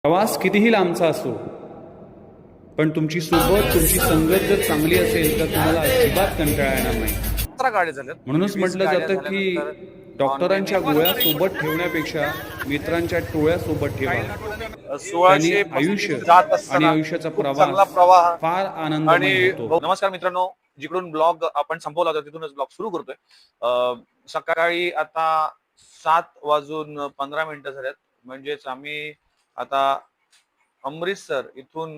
प्रवास कितीही लांबचा असो, पण तुमची सोबत, तुमची संगत जर चांगली असेल तर तुम्हाला अजिबात कंटाळा येणार नाही. 17 गाड्या झाल्यात. म्हणूनच 20 म्हटलं गाड्या जातं की झाल्यानंतर डॉक्टरांच्या गोळ्या सोबत ठेवण्यापेक्षा मित्रांच्या टोळ्या सोबत ठेवा. त्याने 1635 आयुष्य जात आणि असताना आयुष्याचा खूप चांगला प्रवास प्रवाह. फार आणि आनंदमय होतो. नमस्कार मित्रांनो, जिकडून ब्लॉग आपण संपवला होता तिथूनच ब्लॉग सुरू करतोय. सकाळी आता 7:15 झाल्यात. म्हणजेच आम्ही आता अमृतसर इथून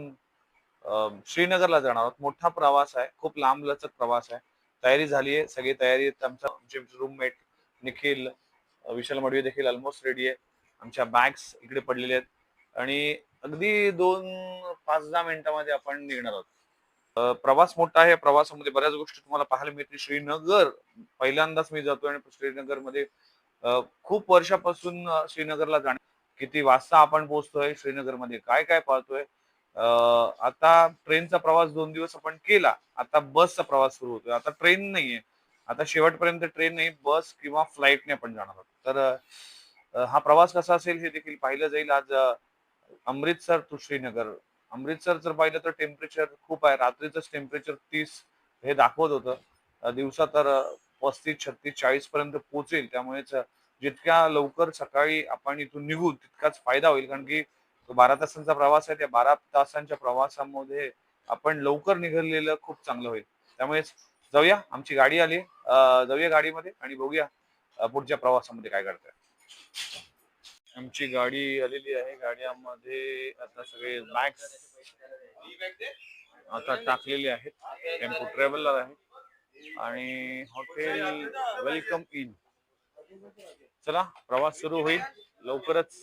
श्रीनगरला जाणार आहोत. मोठा प्रवास आहे, खूप लांबलचक प्रवास आहे. तयारी झाली आहे, सगळी तयारी आहेत. आमचे रूममेट निखिल, विशाल मडवी देखील ऑलमोस्ट रेडी आहे. आमच्या बॅग्स इकडे पडलेल्या आहेत आणि अगदी 5-10 मिनिटांमध्ये आपण निघणार आहोत. प्रवास मोठा आहे. प्रवासामध्ये बऱ्याच गोष्टी तुम्हाला पाहायला मिळतील. श्रीनगर पहिल्यांदाच मी जातोय आणि श्रीनगरमध्ये खूप वर्षापासून श्रीनगरला जाणे. किती वाजता आपण पोहोचतोय श्रीनगरमध्ये, काय काय पाहतोय. आता ट्रेनचा प्रवास 2 दिवस आपण केला. आता बसचा प्रवास सुरू होतोय. आता ट्रेन नाहीये. आता शेवटपर्यंत ट्रेन नाही, बस किंवा फ्लाईटने आपण जाणार आहोत. तर हा प्रवास कसा असेल हे देखील पाहिलं जाईल. आज अमृतसर टू श्रीनगर. अमृतसर जर पाहिलं तर टेम्परेचर खूप आहे. रात्रीच टेम्परेचर 30 हे दाखवत होतं. दिवसा तर 35, 36, 40 पर्यंत पोहोचेल. त्यामुळेच जितक्या लवकर सकाळी आपण इथून निघू तितकाच फायदा होईल. कारण की 12 तासांचा प्रवास आहे. त्या 12 तासांच्या प्रवासामध्ये आपण लवकर निघालेलं खूप चांगलं होईल. त्यामुळे जाऊया, आमची गाडी आली. जाऊया गाडीमध्ये आणि बघूया पुढच्या प्रवासामध्ये काय करताय. आमची गाडी आलेली आहे. गाड्यामध्ये आता सगळे बॅग्स आता टाकलेले आहेत. टेम्पो ट्रॅव्हलर आहे आणि हॉटेल वेलकम इन. चला, प्रवास सुरू होईल लवकरच.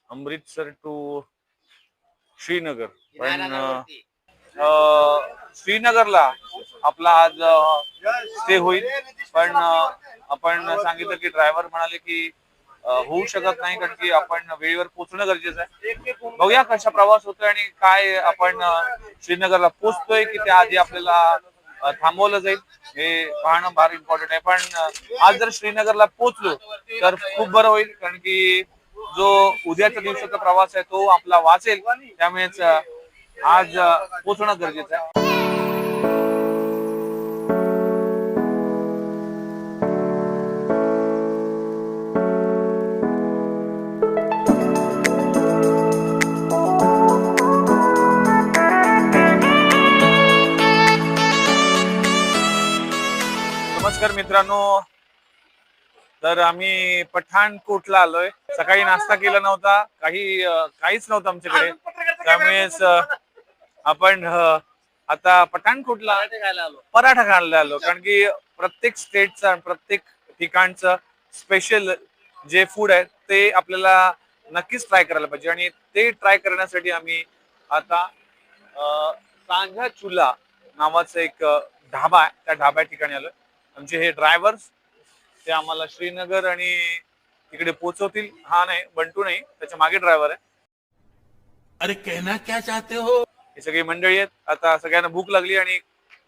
अमृतसर टू श्रीनगर. पण श्रीनगरला आपला आज स्टे होईल. पण आपण सांगितलं की ड्रायव्हर म्हणाले की होऊ शकत नाही, कारण की आपण वेळेवर पोहोचणं गरजेचं आहे. बघूया कसा प्रवास होतोय आणि काय आपण श्रीनगरला पोहोचतोय की त्याआधी आपल्याला थांबवलं जाईल हे पाहणं फार इम्पॉर्टंट आहे. पण आज जर श्रीनगरला पोहोचलो तर खूप बरं होईल, कारण की जो उद्याच्या दिवसाचा प्रवास आहे तो आपला वाचेल. त्यामुळेच आज पोहोचणं गरजेचं आहे. नमस्कार मित्रांनो, तर आम्ही पठाणकोटला आलोय. सकाळी नाश्ता केला नव्हता, काहीच नव्हतं आमच्याकडे. त्यामुळेच आपण आता पठाणकोटला पराठा खायला आलो. कारण की प्रत्येक स्टेटचा प्रत्येक ठिकाणचं स्पेशल जे फूड आहे ते आपल्याला नक्कीच ट्राय करायला पाहिजे. आणि ते ट्राय करण्यासाठी आम्ही आता सांझा चुला नावाचं एक ढाबा आहे, त्या ढाब्या ठिकाणी आलोय. आमचे हे ड्रायव्हर्स ते आम्हाला श्रीनगर आणि तिकडे पोहोचवतील. हा नाही, बंटू नाही, त्याच्या मागे ड्रायव्हर आहे. अरे कहना क्या चाहते हो? ही सगळी मंडळी आहेत. आता सगळ्यांना भूक लागली आणि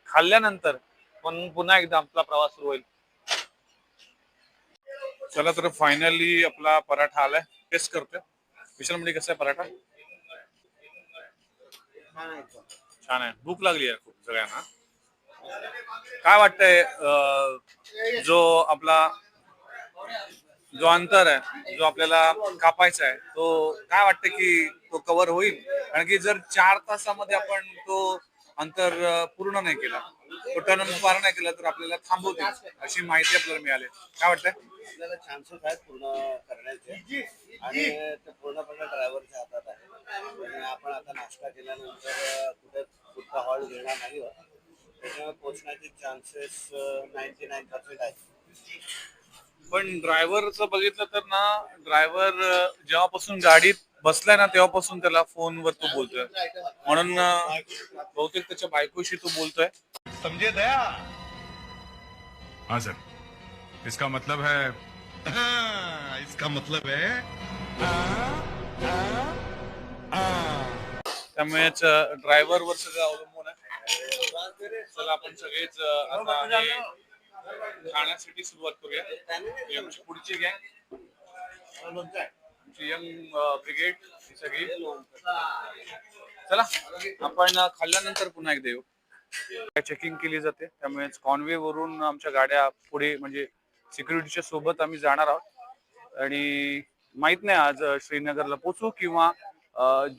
खाल्ल्यानंतर पुन्हा एकदा आपला प्रवास सुरू होईल. चला, तर फायनली आपला पराठा आलाय. टेस्ट करतोय. विशाल मंडळी, कसा आहे पराठा? छान आहे. भूक लागली आहे खूप सगळ्यांना. काय वाटतंय, जो अंतर आहे जो आपल्याला कापायचा आहे तो काय वाटतं की तो कव्हर होईल? कारण की जर 4 तासामध्ये आपण तो अंतर पूर्ण नाही केला, तो टर्न पार नाही केला तर आपल्याला थांबवतील अशी माहिती आपल्याला मिळाली. काय वाटतंय? आपल्याला चान्सेस आहेत पूर्ण करण्याचे आणि ते पूर्णपणे ड्रायव्हरच्या हातात आहे. आणि आपण आता नाश्ता केल्यानंतर कुठे कुठला हॉल्ट घेणार नाही होत. त्याच्यामुळे पोहोचण्याचे चान्सेस 99% आहेत. पण ड्रायव्हरचं बघितलं तर ना, ड्रायव्हर जेव्हापासून गाडीत बसलाय ना तेव्हापासून त्याला फोनवर तो बोलतोय. म्हणून बहुतेक त्याच्या बायकोशी तो बोलतोय. समझे दया? हाँ सर, इसका मतलब है इसका मतलब है त्यामुळेच ड्रायव्हर वर सगळं अवलंबून आहे. चला, आपण सगळेच आता खाण्यासाठी सुरुवात करूया. आमची पुढची गँग, आमची यंग ब्रिगेड ही सगळी चला आपण खाल्ल्यानंतर पुन्हा एकदा येऊ. चेकिंग केली जाते, त्यामुळे कॉन्वे वरून आमच्या गाड्या पुढे म्हणजे सिक्युरिटीच्या सोबत आम्ही जाणार आहोत आणि माहित नाही आज श्रीनगरला पोहोचू किंवा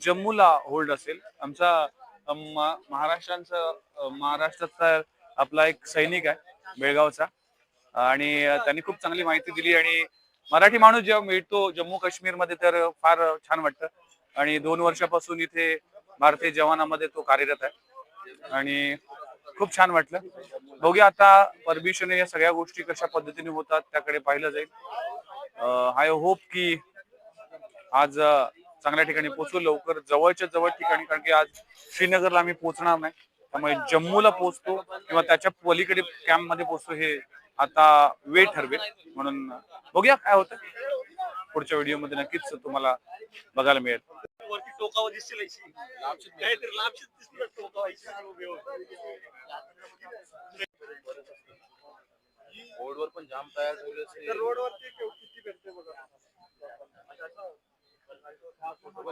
जम्मूला होल्ड असेल. आमचा महाराष्ट्राचा आपला एक सैनिक आहे बेळगावचा आणि त्यांनी खूप चांगली माहिती दिली आणि मराठी माणूस जेव्हा मिळतो जम्मू काश्मीर मध्ये तर फार छान वाटतं आणि 2 वर्षापासून इथे भारतीय जवानामध्ये तो कार्यरत आहे आणि खूप छान वाटलं. बघूया आता परमिशन या सगळ्या गोष्टी कशा पद्धतीने होतात त्याकडे पाहिलं जाईल. आय होप की आज चांगल्या ठिकाणी पोहोचू, लवकर जवळच्या जवळ ठिकाणी, कारण की आज श्रीनगरला आम्ही पोहोचणार नाही, त्यामुळे जम्मूला पोहोचतो किंवा त्याच्या पलीकडे कॅम्प मध्ये पोहोचतो हे आता वेळ ठरवेल. म्हणून बघूया काय होतं. पुढच्या व्हिडिओमध्ये नक्कीच तुम्हाला बघायला मिळेल. रोडवर पण जाम तयार ठेवले रोडवरती किती भेटते बघा.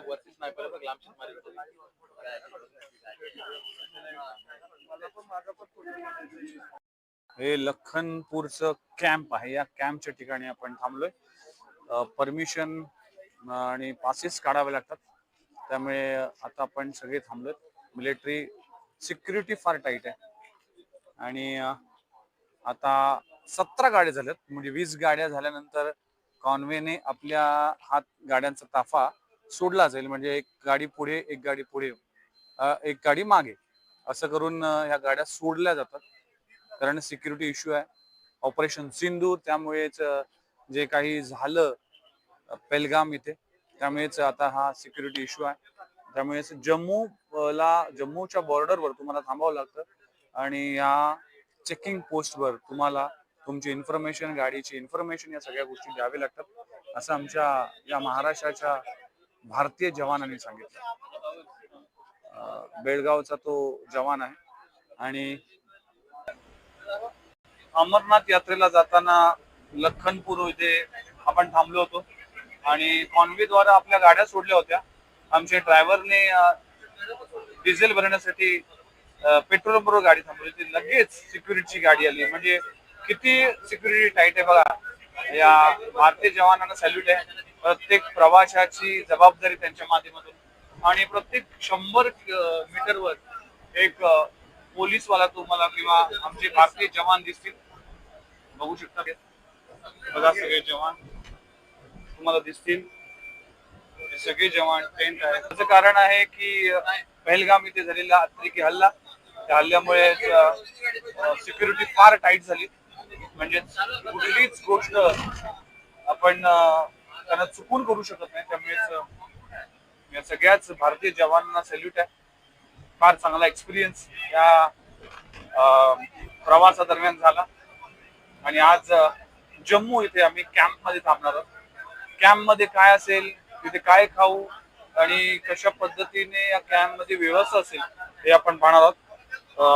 वरती स्नायपर बघ लांबची मारी. हे लखनपूरचं कॅम्प आहे. या कॅम्पच्या ठिकाणी आपण थांबलोय. परमिशन आणि पासेस काढावे लागतात, त्यामुळे आता आपण सगळे थांबलोय. मिलिटरी सिक्युरिटी फार टाईट आहे आणि आता 17 गाड्या झाल्यात, म्हणजे 20 गाड्या झाल्यानंतर कॉन्वेने आपल्या हात गाड्यांचा ताफा सोडला जाईल. म्हणजे एक गाडी पुढे, एक गाडी पुढे, एक गाडी मागे, असं करून ह्या गाड्या सोडल्या जातात. कारण सिक्युरिटी इश्यू आहे, ऑपरेशन सिंदूर, त्यामुळेच जे काही झालं पेहलगाम इथे, त्यामुळेच आता हा सिक्युरिटी इश्यू आहे. त्यामुळेच जम्मूच्या बॉर्डरवर तुम्हाला थांबावं लागतं आणि या चेकिंग पोस्टवर तुम्हाला तुमची इन्फॉर्मेशन, गाडीची इन्फॉर्मेशन, या सगळ्या गोष्टी द्याव्या लागतात, असं आमच्या या महाराष्ट्राच्या भारतीय जवानांनी सांगितलं. बेळगावचा तो जवान आहे आणि अमरनाथ यात्रेला जाताना लखनपूर इथे आपण थांबलो होतो आणि कॉन्वेद्वारा आपल्या गाड्या सोडल्या होत्या. आमच्या ड्रायव्हरने डिझेल भरण्यासाठी पेट्रोल बरोबर गाडी थांबवली होती. लगेच सिक्युरिटीची गाडी आली. म्हणजे किती सिक्युरिटी टाईट आहे बघा. या भारतीय जवानांना सॅल्यूट आहे. प्रत्येक प्रवाशाची जबाबदारी त्यांच्या माध्यमातून आणि प्रत्येक 100 मीटरवर एक पोलीसवाला तुम्हाला किंवा आमचे भारतीय जवान दिसतील. बघू शकता बघा, सगळे जवान तुम्हाला दिसतील. सगळे जवान टेंट आहे. त्याचं कारण आहे की पहलगाम इथे झालेला अतिरेकी हल्ला, त्या हल्ल्यामुळे सिक्युरिटी फार टाईट झाली. म्हणजे कुठलीच गोष्ट आपण त्यांना चुकून करू शकत नाही. त्यामुळेच या सगळ्याच भारतीय जवानांना सॅल्यूट आहे. फार चांगला एक्सपिरियन्स या प्रवासादरम्यान झाला आणि आज जम्मू इथे आम्ही कॅम्प मध्ये थांबणार आहोत. कॅम्प मध्ये काय असेल, तिथे काय खाऊ आणि कशा पद्धतीने या कॅम्प मध्ये व्यवस्था असेल हे आपण पाहणार आहोत.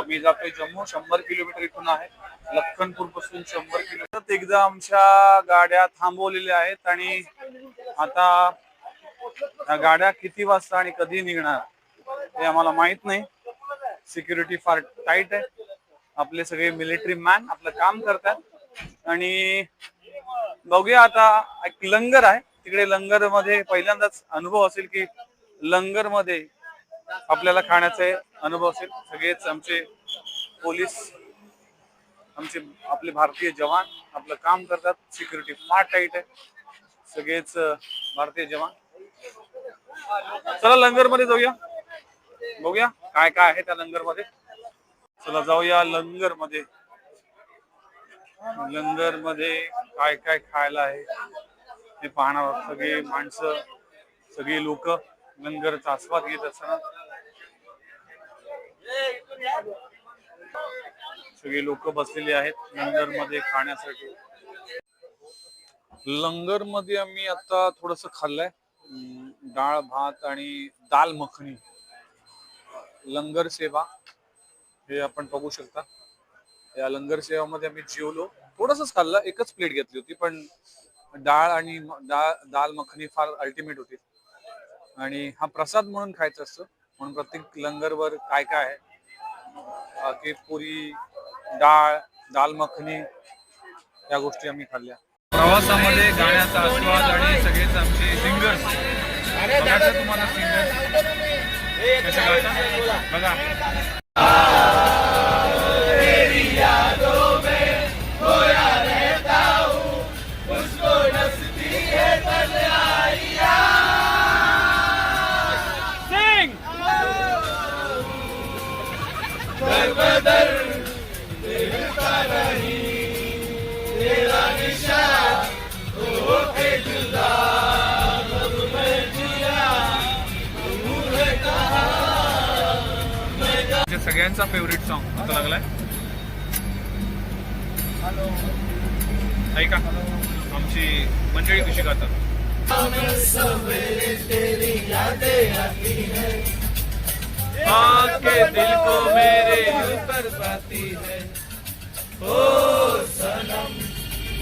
मी जातोय जम्मू, 100 किलोमीटर इथून आहे. लखनपूर पासून 100 किलोमीटर. एकदा आमच्या गाड्या थांबवलेल्या आहेत आणि आता या गाड्या किती वाजता आणि कधी निघणार हे आम्हाला माहित नाही. सिक्युरिटी फार टाईट आहे. आपले सगळे मिलिटरी मॅन आपलं काम करतात आणि बघूया. आता एक लंगर आहे तिकडे, लंगर मध्ये पहिल्यांदाच अनुभव असेल की लंगर मध्ये आपल्याला खाण्याचे अनुभव असेल. सगळेच आमचे पोलीस, आपले भारतीय जवान आपलं काम करतात. सिक्युरिटी फार टाईट आहे. सगळेच भारतीय जवान. चला लंगर मध्ये जाऊया, बघूया काय काय आहे त्या लंगर मध्ये. चला जाऊया लंगर मध्ये. लंगर मध्ये काय काय खायला आहे ते पाहणार आहोत. सगळे माणसं, सगळे लोक लंगरचा आस्वाद घेत असताना सगळे लोक बसलेले आहेत लंगर मध्ये खाण्यासाठी. लंगर मध्ये आम्ही आता थोडस खाल्लंय, डाळ भात आणि दाल मखनी. लंगर सेवा हे आपण बघू शकता. या लंगर सेवामध्ये आम्ही जेवलो, थोडंसंच खाल्लं, एकच प्लेट घेतली होती, पण डाळ आणि दाल मखनी फार अल्टिमेट होती. आणि हा प्रसाद म्हणून खायचा असतो. म्हणून प्रत्येक लंगरवर काय काय आहे की पुरी, डाळ, दाल मखनी या गोष्टी आम्ही खाल्ल्या. प्रवासामध्ये गाण्याचा आस्वाद आणि सगळेच आमचे सिंगर्स तुम्हाला सिंगर्स कसे गातात बघा. सगळ्यांचा फेवरेट सॉन्ग आता लागलाय. ऐका आमची मंडळी कशी गातात. आपके दिल को मेरे ऊपर पाती है ओ सनम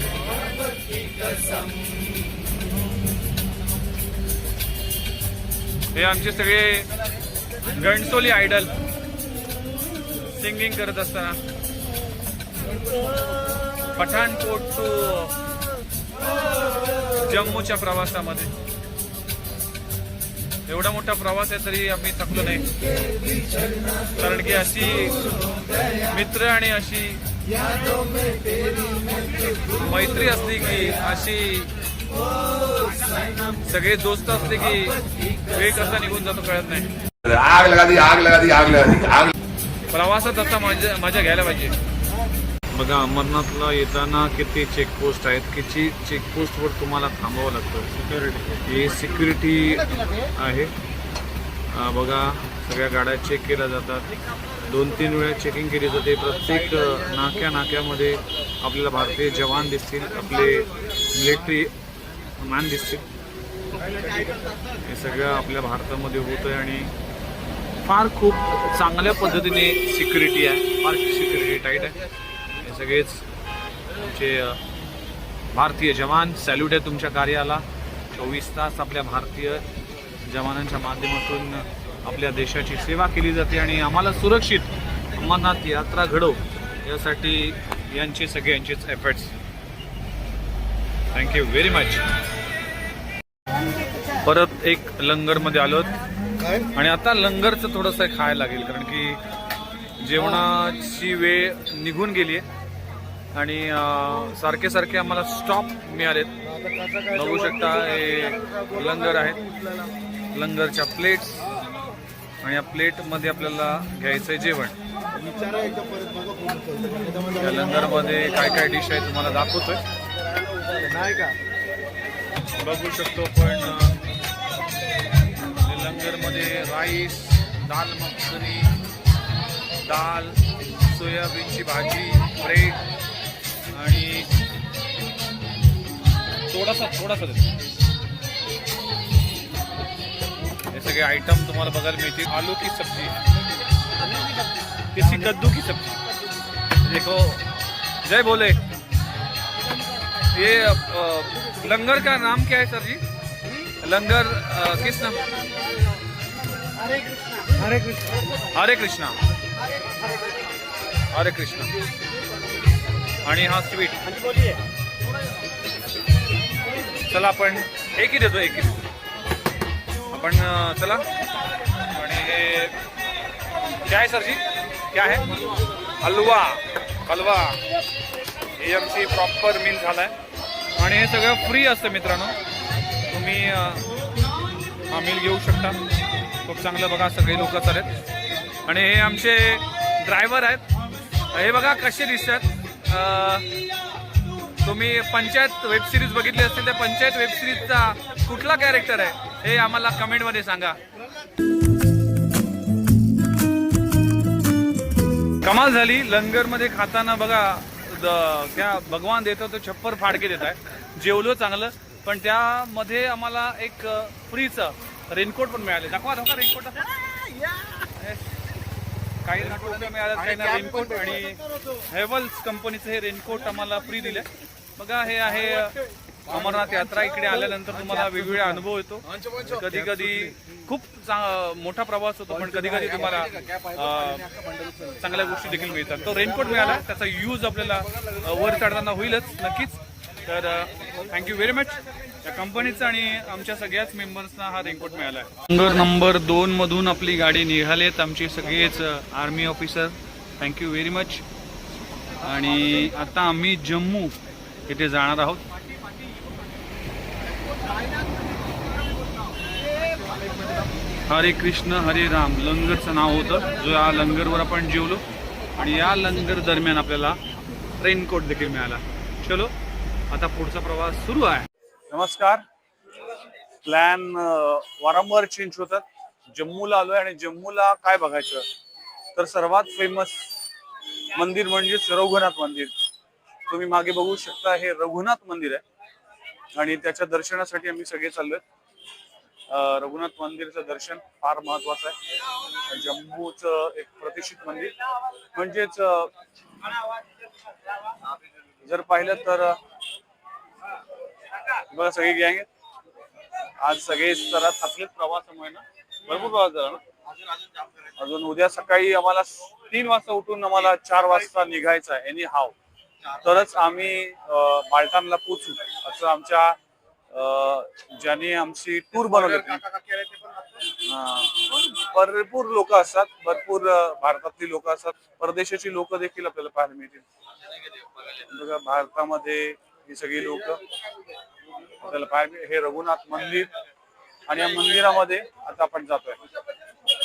मोहब्बत की कसम. हे आमचे सगळे घणसोली आयडल सिंगिंग करत असताना पठाणकोट टू जम्मूच्या प्रवासामध्ये. एवढा मोठा प्रवास आहे तरी आम्ही थकलो नाही, कारण की अशी मित्र आणि अशी मैत्री असली की, अशी सगळे दोस्त असले की वेळ कसा निघून जातो कळत नाही. आग लगा दी, आग लगा दी, आग लगा दी, आग. प्रवासात असा मजा घ्यायला पाहिजे. बघा अमरनाथला येताना किती चेकपोस्ट आहेत, किती चेकपोस्टवर तुम्हाला थांबावं लागतं. ही सिक्युरिटी आहे. बघा सगळ्या गाड्या चेक केल्या जातात. 2-3 वेळा चेकिंग केली जाते. प्रत्येक नाक्यामध्ये आपल्याला भारतीय जवान दिसतील, आपले मिलिटरी मॅन दिसतील. हे सगळं आपल्या भारतामध्ये होतं आहे आणि फार खूप चांगल्या पद्धतीने सिक्युरिटी आहे. फार सिक्युरिटी टाईट आहे. हे सगळेच तुमचे भारतीय जवान. सॅल्यूट आहे तुमच्या कार्याला. 24 तास आपल्या भारतीय जवानांच्या माध्यमातून आपल्या देशाची सेवा केली जाते आणि आम्हाला सुरक्षित अमरनाथ यात्रा घडव यासाठी यांचे सगळ्यांचेच एफर्ट्स. Thank you very much. परत एक लंगरमध्ये आलोत आणि आता लंगरचं थोडंसं खायला लागेल, कारण की जेवणाची वेळ निघून गेली आहे आणि सारखे सारखे आम्हाला स्टॉप मिळालेत. बघू शकता हे लंगर आहेत, लंगरच्या प्लेट्स आणि या प्लेटमध्ये आपल्याला घ्यायचं आहे जेवण. या लंगरमध्ये काय काय डिश आहे तुम्हाला दाखवतोय. बघू शकतो पण लंगरमध्ये राईस, दाल मखनी, दाल, सोयाबीनची भाजी, ब्रेड आणि थोडासा हे सगळे आइटम तुम्हाला बघायला मिळतील. आलू की सब्जी, किसी कद्दू की सब्जी. देखो जय बोले. ये लंगर का नाम क्या है सर जी? लंगर किस नाम? हरे कृष्णा. हरे कृष्णा. आणि हा स्वीट. चला आपण एक देतो आपण. चला. आणि हे क्या है सर जी? क्या है? हलवा. हे आमची प्रॉपर मील झालाय आणि हे सगळं फ्री असतं मित्रांनो. तुम्ही हा मील घेऊ शकता. खूप चांगलं. बघा सगळे लोक चालेत आणि हे आमचे ड्रायव्हर आहेत. हे बघा कसे दिसतात. तुम्ही पंचायत वेब सिरीज बघितली असतील, त्या पंचायत वेब सिरीजचा कुठला कॅरेक्टर आहे हे आम्हाला कमेंटमध्ये सांगा. कमाल झाली. लंगरमध्ये खाताना बघा क्या भगवान देतो तो छप्पर फाडके देत आहे. जेवलो चांगलं, पण त्यामध्ये आम्हाला एक फ्रीचं रेनकोट पण मिळाले. दाखवा रेनकोट. काही टोप्या मिळाल्या, काही ना रेनकोट. आणि हेवल्स कंपनीचं हे रेनकोट आम्हाला फ्री दिले. बघा हे आहे अमरनाथ यात्रा इकडे आल्यानंतर तुम्हाला वेगवेगळे अनुभव येतो. कधी कधी खूप मोठा प्रवास होतो, पण कधी कधी तुम्हाला चांगल्या गोष्टी देखील मिळतात. तो रेनकोट मिळाला, त्याचा यूज आपल्याला वर चढताना होईलच नक्कीच. तर थँक्यू व्हेरी मच या कंपनीचा आणि आमच्या सगळ्याच मेंबर्सना हा रेनकोट मिळाला आहे. नंबर 2 मधून आपली गाडी निघालेत आमचे सगळेच army officer. Thank you very much. आणि आता आम्ही जम्मू इथे जाणार आहोत. हरे कृष्ण हरे राम लंगरचं नाव होतं, जो या लंगरवर आपण जेवलो आणि या लंगर दरम्यान आपल्याला रेनकोट देखील मिळाला. चलो आता पुढचा प्रवास सुरू आहे. नमस्कार. प्लॅन वारंवार चेंज होतात. जम्मूला आलोय आणि जम्मूला काय बघायचं तर सर्वात फेमस मंदिर म्हणजेच रघुनाथ मंदिर. तुम्ही मागे बघू शकता, हे रघुनाथ मंदिर आहे आणि त्याच्या दर्शनासाठी आम्ही सगळे चाललोय. रघुनाथ मंदिरचं दर्शन फार महत्वाचं आहे. जम्मूचं एक प्रतिष्ठित मंदिर म्हणजेच जर पाहिलं तर बघा सगळे गँग आज सगळे जरा थकलेत प्रवासामुळे ना, भरपूर प्रवास झाला ना. अजून उद्या सकाळी आम्हाला 3 वाजता उठून आम्हाला 4 वाजता निघायचं आहे एनी हाव, तरच आम्ही बाल्टानला पोचू असं आमच्या ज्यांनी आमची टूर बनवली. भरपूर लोक असतात, भरपूर भारतातली लोक असतात, परदेशाची लोक देखील आपल्याला पाहायला मिळतील. बघा भारतामध्ये ही सगळी लोक आपल्याला पाहायला. हे रघुनाथ मंदिर आणि या मंदिरामध्ये आता आपण जातोय.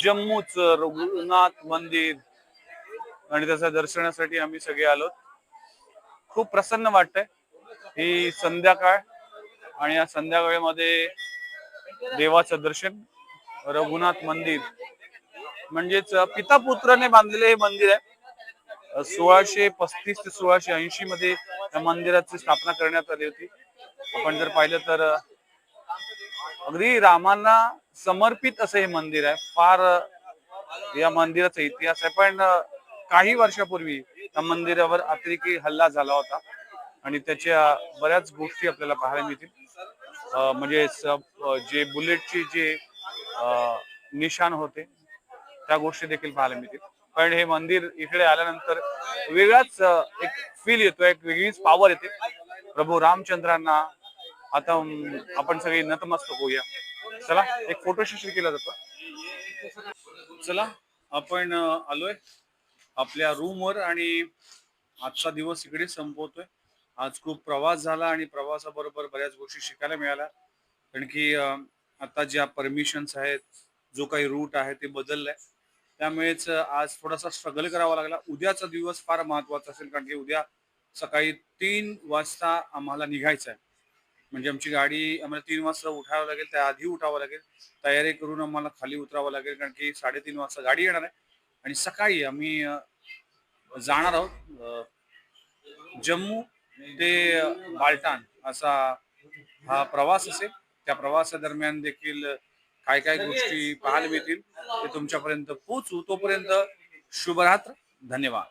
जम्मूच रघुनाथ मंदिर आणि त्याच्या दर्शनासाठी आम्ही सगळे आलो. खूप प्रसन्न वाटतंय. ही संध्याकाळ आणि या संध्याकाळीमध्ये देवाचं दर्शन. रघुनाथ मंदिर म्हणजेच पिता पुत्राने बांधलेले हे मंदिर आहे. 1635 ते 1680 मध्ये या मंदिराची स्थापना करण्यात आली होती. आपण जर पाहिलं तर अगदी रामांना समर्पित असं हे मंदिर आहे. फार या मंदिराचा इतिहास आहे. पण काही वर्षापूर्वी या मंदिरावर अतिरेकी हल्ला झाला होता आणि त्याच्या बऱ्याच गोष्टी आपल्याला पाहायला मिळतील. म्हणजे जे बुलेटची जे निशाण होते त्या गोष्टी देखील पाहायला मिळतील. पण हे मंदिर इकडे आल्यानंतर वेगळाच एक फील येतो, एक वेगळीच पॉवर येते. प्रभू रामचंद्रांना आता आपण सगळे नतमस्तक होऊया. चला एक फोटो सेशन केला जातो. चला आपण आलोय आपल्या रूमवर आणि आजचा दिवस इकडे संपवतोय. आज खूप प्रवास झाला आणि प्रवासाबरोबर बऱ्याच गोष्टी शिकायला मिळाल्या. कारण की आता ज्या परमिशन्स आहेत, जो काही रूट आहे ते बदललाय, त्यामुळेच आज थोडासा स्ट्रगल करावा लागला. उद्याचा दिवस फार महत्वाचा असेल, कारण की उद्या सकाळी 3 वाजता आम्हाला निघायचं आहे. म्हणजे आमची गाडी आम्हाला 3 वाजता उठावं लागेल, त्याआधी उठावं लागेल, तयारी करून आम्हाला खाली उतरावं लागेल, कारण की 3:30 वाजता गाडी येणार आहे आणि सकाळी आम्ही जाणार आहोत जम्मू ते बाल्टान असा हा प्रवास असेल. त्या प्रवासादरम्यान देखील काय काय गोष्टी पाहायला मिळतील ते तुमच्यापर्यंत पोहोचू. तोपर्यंत शुभरात्र. धन्यवाद.